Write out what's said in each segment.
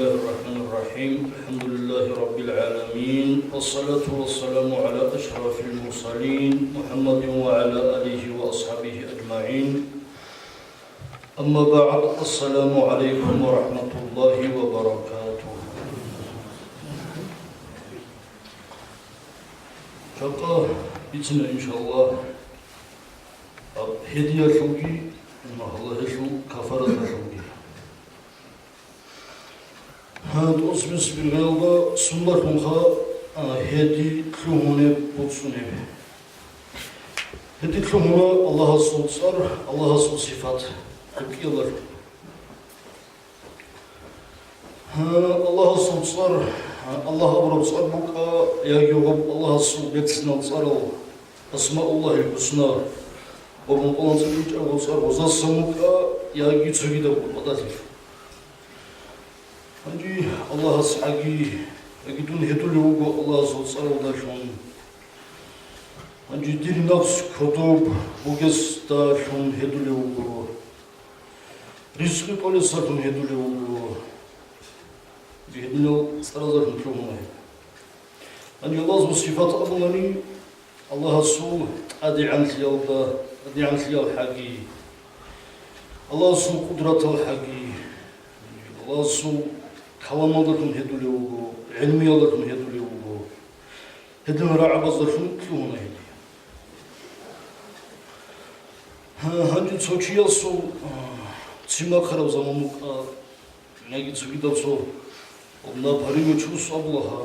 الله الرحمن الرحيم الحمد لله رب العالمين والصلاة والسلام على أشرف المرسلين محمد وعلى آله وأصحابه أجمعين أما بعد السلام عليكم ورحمة الله وبركاته شقا بيتنا إن شاء الله هدية شوقي ما الله شو كفارة شوقي هاد أصبح بالغالبة سنة مخا هدي تلوموني بوتسوني هدي تلومونا الله صار الله صفات حكي الله الله صار الله أبرم صار بقى يا يوم الله صار بيتسنا صار أسماء الله الحسنى ومن الله سبحانه وتعالى وزاد سموك يا جيتسوي ده بدأت 한지 Allah 사기 여기도 해둘려고 Allah 소살로다 좀 한지 디르납스 코도 보게스다 좀 해둘려고 리스크 콜레스타 좀 해둘려고 해둘려 살아서 좀 해. 한지 Allah 시파트 아블라니 Allah 수 아디 안시야다 아디 안시야 하기 Allah 수 꾸드라트 하기 Allah 수 kalamalarını heduluyor, ilmiyalarını heduluyor, hedimler abazlarını kılığına hediyor. Hangi çocuğa so, çima karav zamanlık, ne gitsi da so, onlar parayı çoğus Allah'a,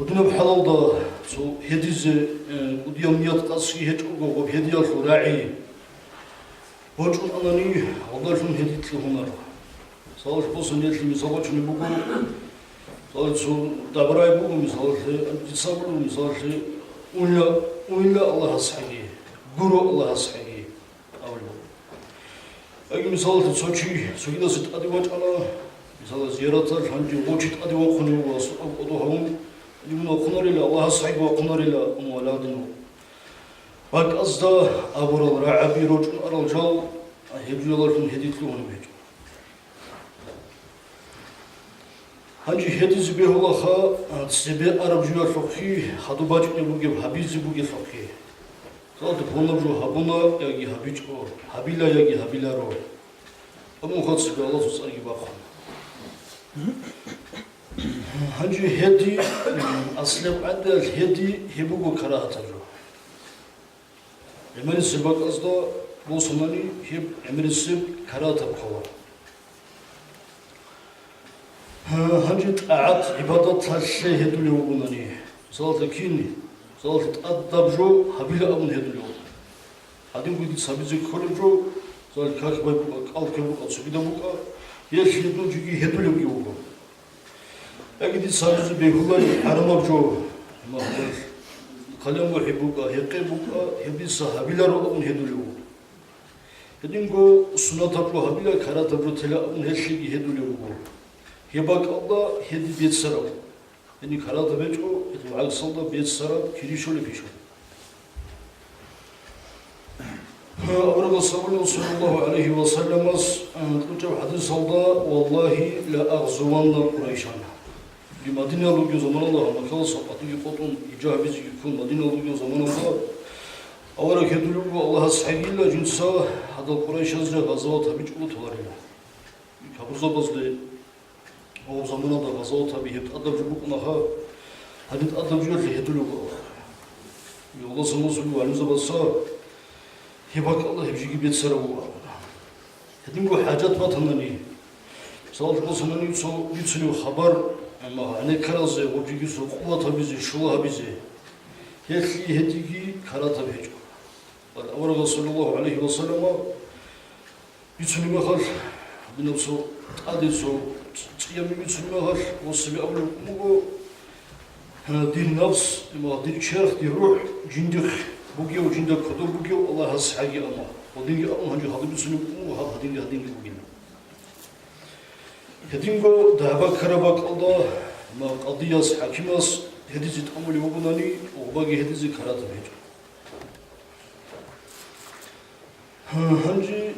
o dönem halalda so hedize, o diyamiyat kaski hiç o hediye so ra'i, borcun anani, onların hediyetliğine. Sağlık olsun diyelim, sağlık için bu konu, sağlık için davray bu konu, sağlık sabır bu sağlık uyla Allah'a saygı, guru Allah'a saygı, avlu. Eğer sağlık soçi da sit adivaç ana, sağlık ziyaretler hangi voçit adiva konu var, o da ham, bunu okunarıyla Allah'a saygı okunarıyla umualadını. Bak az da avral ra'abi rocun aralcal, hediyelerden hediyetli onu verir. Hangi hediz behulaha sebe Arapçılar fakir, hadu bacıkne buge habizi buge fakir. Zaten bunlar jo habuna yagi habiç o, habila yagi habilaro. Ama khat sebe Allah susar gibi bakın. Hangi hedi aslem adel hedi hebugo karahatır. Emri sebak azda bu sonani hep emri seb karahatır kava. Hangi taat ibadat taşşey heduluyor bunları. Zaten kini, zaten adabjo habile abun heduluyor. Hadim bu git sabizi koljo, zaten kaç bay bu kalkıyor bu kalçı bir de bu yer hedul çünkü heduluyor gibi bu. Eğer git sabizi behullar haramabjo, mahmur kalem ve hebuka, heke buka, hebisa habiler abun heduluyor. Hadim bu sunat abjo habile karat abjo tela abun her şeyi heduluyor bu. Hebak Allah hedi bet sarab. Yani karada beço, et muagsalda bet sarab kirişole pişo. Avrada sallallahu aleyhi ve sellem kucav hadis alda vallahi la ağzuvanna Kureyşan. Li Madine alıgı zaman Allah makal sapatı yıkotun icabiz yıkın Madine alıgı zaman Allah avara kedulugu Allah'a saygıyla cinsa hadal Kureyş azra gazavat habiç ulutularıyla. Kabırza bazlı o zamana da gazav tabi hep adamcı bu konaha hadit adamcılar heduluyor. Yola sanılsın bu halimize bassa hebak Allah hepsi gibi etsere bu. Hedim bu hacet vatanını sağlık olsunları so yükseliyor haber ama hani karazı o çünkü so kuvvata bizi şula bizi hepsi hedigi kara tabi hiç. Avra sallallahu aleyhi ve sellem yükseliyor bakar benim so adı so Çıkıyamı bütünme var, o sebebi bu din nafs, din şerh, din ruh, cindik, bu gibi cindik kudur, bu gibi Allah'a saygı ama. O din gibi hangi hadı bütünme bu, hadin gibi bu gibi. Hedin bu dava karabak Allah, ma qadiyas hakimas, hedizit ameli bu bunani, o bagi hedizi karatı mecbur. Hangi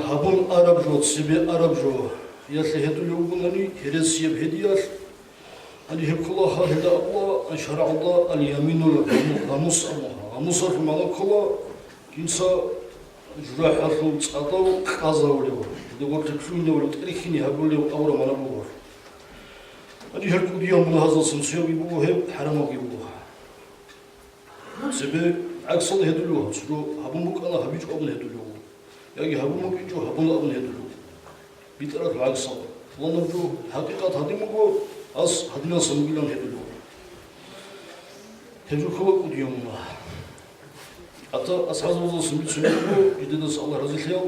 habun Arapjo, sebebi Arapjo. يالله هدول يوبونني هرسية بهديال أني هكلا هذا الله شرع الله اليمين الغموس أمها غموس المعنى كلا كنسا جراح الروت أطاو كازا وليه دورت كلوني ولا تاريخني هقول له أورا ما نبور أني هالكل يوم من هذا السنسيو يبوه حرام يبوه سبب عكس الله هدولوه سلو هبومك أنا هبيج أبن هدولوه يعني هبومك يجو هبون أبن هدولوه بيترك عكس الله الله نبجو حقيقة هذه مقو أص هدنا سمجلان هدولوه هجو كوا كود يوم ما أتا أصحاب الله سميت سميتو جدنا الله رضي الله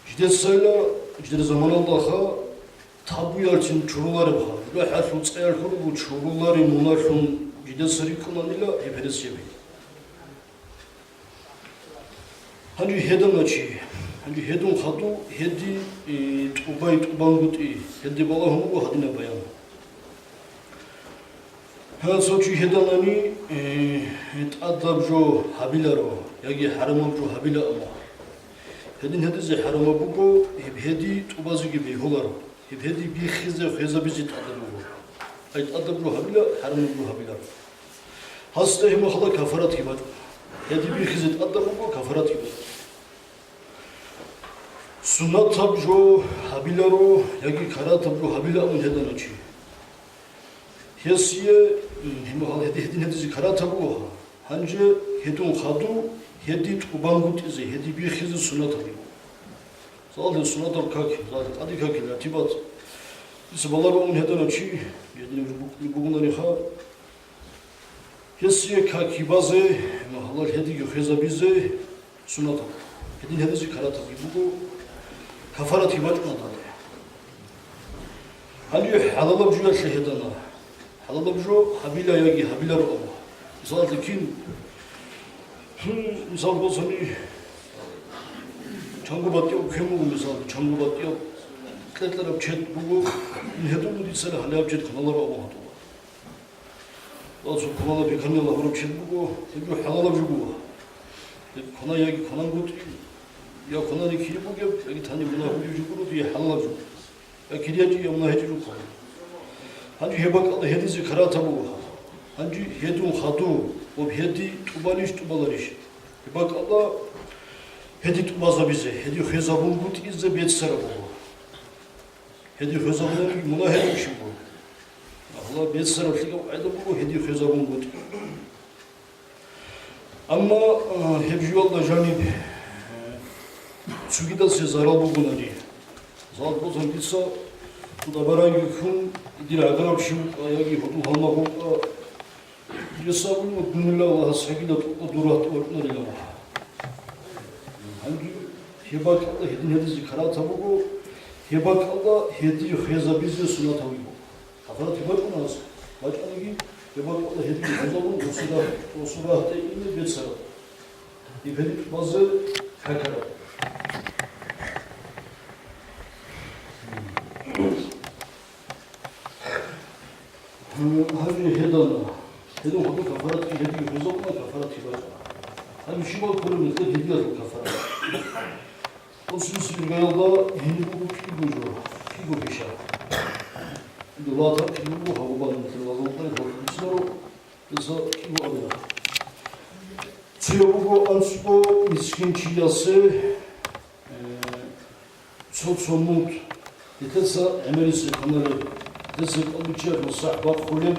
جدنا سلا جدنا زمان الله خا تابويالتين شروعه بها لا حرف وصير كله شروعه منارهم جدنا سريكنا نلا يبرز يبي هني هذا نشي هني هذا خطو هدي توباي توبانغوتي هدي بالله هو هدنا بيان هذا سوتشي هذا ناني تأدب جو هبيلارو يجي حرام جو هبيلا أما هذا زي حرام بوكو هدي توبازوجي بيهولارو هدي بيخزة خزة بيجي تأدبو أي تأدب جو هبيلا حرام جو هبيلا هسته هم خلا كفارات يباد هدي بيخزة تأدبو كفارات يباد سنة تبجو هبيلارو يجي كرا تبجو هبيلا من هذا نشي هسيه هم خلا هدي زي كرا تبجو هنجي هدون خادو هدي توبانغوت إزاي هدي بيخزة سنة تبجو صار السنة تركك صار أدي كك لا تبات بس بالله من هذا نشي يعني بقولنا نخا هسيه كاكي بازه ما هلا هدي يخزة بيزه سنة هدي هذا زي كرا تبجو كفارة تبات ما تاره هنجي حلال بجو الشهدنا حلال بجو هبيلا يجي هبيلا رأوا صار لكن مثال بوسني 장구바띠오 괴물이면서 장구바띠오 클레트럽 쳇 보고 해도 있어라 할래업 쳇 가나라고 하고 어서 고마워 비칸이라 그럽 쳇 보고 이거 하나라 주고 고나 여기 고난 것 야 고난이 길 보게 여기 다니 문화 우주 주고로 뒤에 하나라 주고 야 길이야지 염나 해 주고 한주 해박다 해디지 가라타고 한주 해도 하도 뭐 해디 투바리시 투발라리시 해박다 هدي تبازا بيزه هدي خزابون قلت إذا بيت سربو هدي خزابون مناهد وشبو الله بيت سرب لقى وعدا بو هدي خزابون قلت أما هبجو الله جانب سوغيدا سيزارال بوغناري زال بوزن بيتسا تدابران يكون إدير عقرب شو ياجي هدو هلما بوغا يسابون وقن الله الله سعيدا تقدرات ورقنا لله 한주 해박하다 해든해든지 갈아타보고 해박하다 해디 회사 비즈니스나 타고 가서 해박고 나서 마찬가지 해박하다 해디 가서는 오수가 때 있는 배처럼 이 배디 맞아 갈까요? 한주 해다나 해도 하도 가파라티 해디 회사구나 가파라티 맞아 한주 쉬고 그러면서 해디가 가파라 Usulsüz yolda yeni bu figo beşer. Dolada figo bu havadan lazımdır. Bakıyorlar kısa figo alıyor. Çiğbu ansuko miskin çiyası çok somut. Detesa emelisi kanalı. Detesa alışıyor musahba kulüp.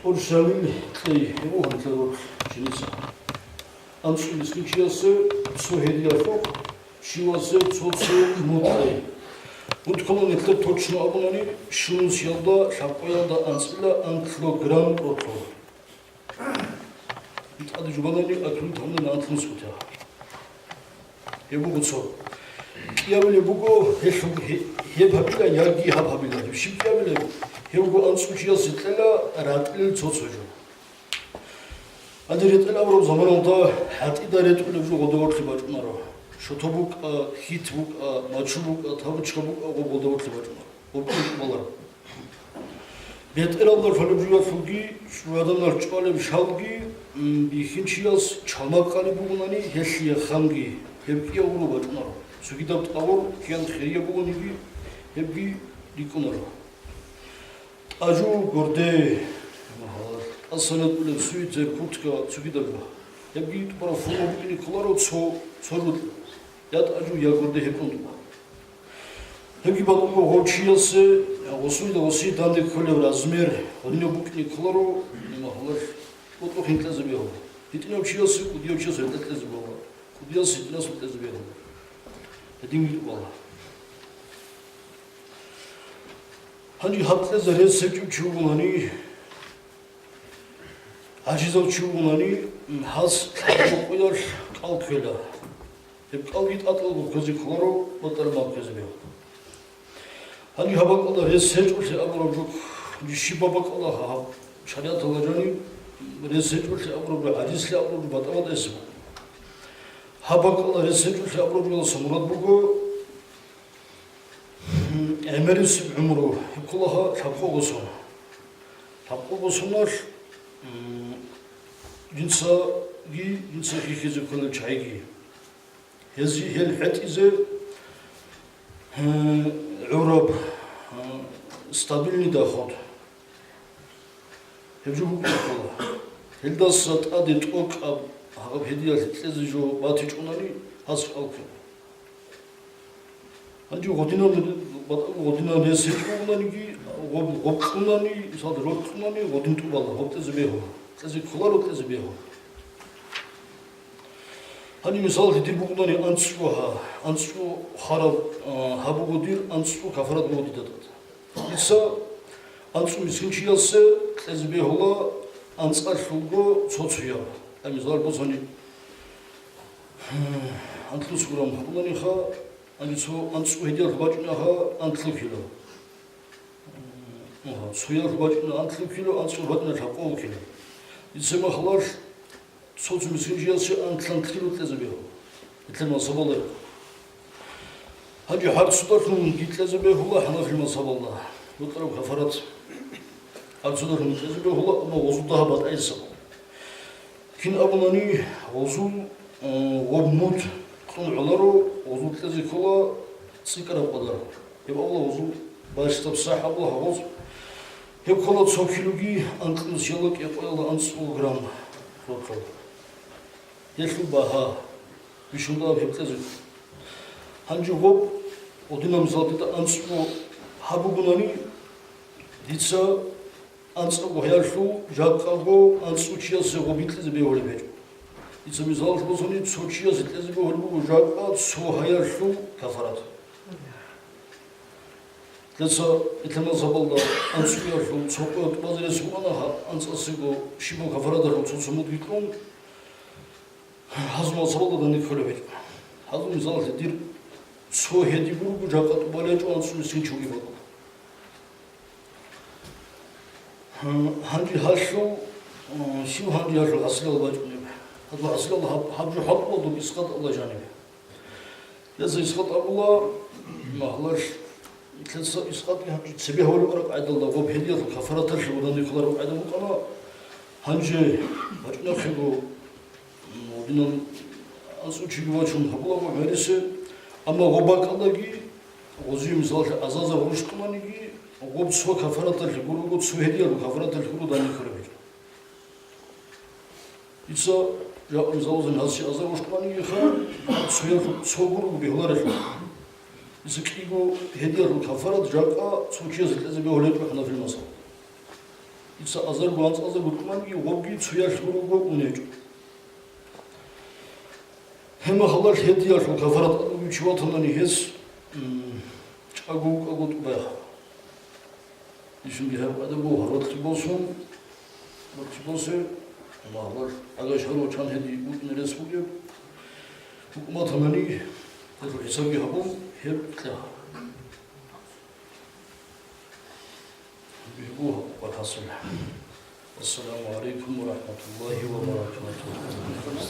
Orşalil kley. Bu hanımlar çinisa. Ansuko miskin çiyası su hediye yok. Şivası çoğusu mutlu. Mutlu'nun etler toçunu abonani şunun siyalda şapkayada ansıyla 1 kilogram otu. Bir adı jubalani akıllı tamamı nantını sıkıntı. Hebu kutsu. Kiyabili bugu hep habilen yargı hap habilen. Şimdi kiyabili hebu ansıyla çiyasitlela rahatlil çoğusucu. Adı retlela var o zaman olda hat idaret öyle bir odavart gibi açınlar o. Şotobuk, hitbuk, maçubuk, tavuçkabuk, o bolda bakıyor. O bollar. Beterallar falan bir fulgi, şu adamlar çıkarlı bir şalgi, bir ikinci yaz çamakkali buğunani hesiye hangi, hep ki oğlu bakıyor. Sugidap tavur, kiyan xeriye buğun gibi hebgi dikunara. Aju gorde asanat bile suite putka tsugidaga. Hebgi para fumo bikini klaro sorut. Yat aju ya gorde hepundu. Hebgi batugo hochiyase osuida osi dande kule razmer odino bukini klaro mahalar oto hintleze beho. Hitino chiyase kudio chiyase hintleze beho. Kudio sitna sutleze beho. Hedingi wala. Hani hatta res seçim çubuğunani acizav çubuğunani has koyar kalkıyla hep kalgit atıl bu közü kloro batarma közü be hani habakla res seçim se abrojuk dişi babakla ha şariat olacağını res seçim se abrojuk acizle abrojuk batama desim habakla res seçim se abrojuk samurat bugu Emeris umru kulaha tapkogusun. Tapkogusunlar insa hikezi kulu çaygi. Hezi hel het ize Europ stabilni da khod. Hevju bu kula. Heldasat adet ok ab hagab hediya tlezi jo batiç onani has alkı. Hangi godina ne seçimler ki godkunani sad rodkunani godin tubala hopteze beho teze kular hopteze beho hani misal hidir bugunani ansku harab habu godir ansku kafarat godidat issa ansku miskinchiyase teze behola ansqar shulgo tsotsuya misal bozani antlus gram bugunani kha Ansku hediye rubacına ha antlı kilo. Suya rubacına antlı kilo, ansku rubacına tapı 10 kilo. İçime halar soğuk miskinciyası antlan kilo tezebe. İtleme sabalı. Hadi har sudarın gitlezebe hula hana filme saballa. Bu taraf kafarat. Har sudarın gitlezebe hula ama ozu daha bat aysa. Kin abunani ozu obmut Olaro ozu tezi kola sikara kadar. Hep Allah ozu başta sahab Allah havuz. Hep kola sokilugi antlus yalak yapayla ansu gram. Rotol. Yeşil baha. Bişunda hep tezi. Hangi hop o dinam zaten ansu habu bunani ditsa ansu goyarşu jakago ansu çiyası hobitlezi beolebe. İçim izal bozunu soçuya zitlezi bir holbu ucaka sohayarşu kafarat. Lesa itlema zabalda ansuyarşu sohayat bazı sumana ansasigo şibo kafaradar soçumut gitlon hazma zabalda da nikolebet. Hazım izal dir sohedi bu ucaka baleci ansuyu sinçu gibi. Hangi haşu şu hangi haşu asıl olacak. Hatta aslında habju hak oldu iskat Allah canibi. Yazı iskat Allah mahlar itlesa iskat sebih olarak aydallah ve hediye kafaratır şu buradan yıkılar aydallah ama hangi başına bu dinan asu çiğvaçun habula bu verisi ama o bakaldaki ozu misal azaza vuruştuğundan ki o su kafaratır şu bu su hediye kafaratır şu buradan yıkılır. İsa ya imzalazın hazır azar hoşlanı yıka suya soğur bir holar efendim. İskigo hediye kafarat jaka suçya zileze bir holar bakana filmasa. İsa azar bu azar bakman ki vobgi suya soğur bu uneç. Hem halar hediye kafarat bu çivatandan hes çagu baya. Şimdi hep adı bu harat bolsun. Bak bolsun. Mahlar, agaşlar uçan hediye bu neresi buluyor? Hükümet hanani, hesabı yapım hep kıra. Bu vakasıl. Esselamu aleyküm ve rahmetullahi ve berekatuhu.